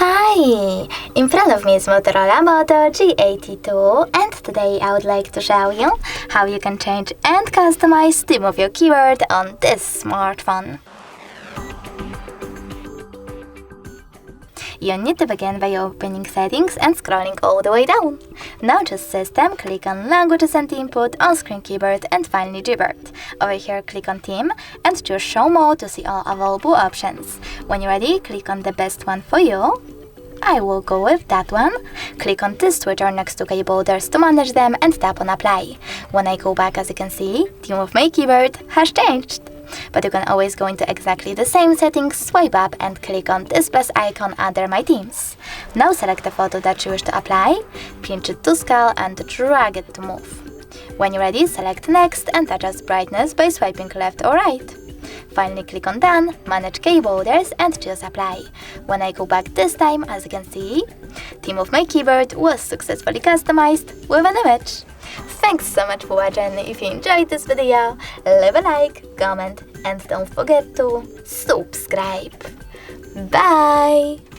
Hi! In front of me is Motorola Moto G82, and today I would like to show you how you can change and customize the of your keyboard on this smartphone. You need to begin by opening Settings and scrolling all the way down. Now choose System, click on Languages and Input, on-screen keyboard, and finally Gboard. Over here click on Theme and choose Show More to see all available options. When you're ready, click on the best one for you. I will go with that one. Click on this switcher next to keyboarders to manage them and tap on Apply. When I go back, as you can see, theme of my keyboard has changed. But you can always go into exactly the same settings, swipe up and click on this plus icon under My Themes. Now select the photo that you wish to apply, pinch it to scale and drag it to move. When you're ready, select Next and adjust brightness by swiping left or right. Finally click on Done, manage keyboarders and choose Apply. When I go back this time, as you can see, theme of my keyboard was successfully customized with an image. Thanks so much for watching. If you enjoyed this video, leave a like, comment and don't forget to subscribe. Bye!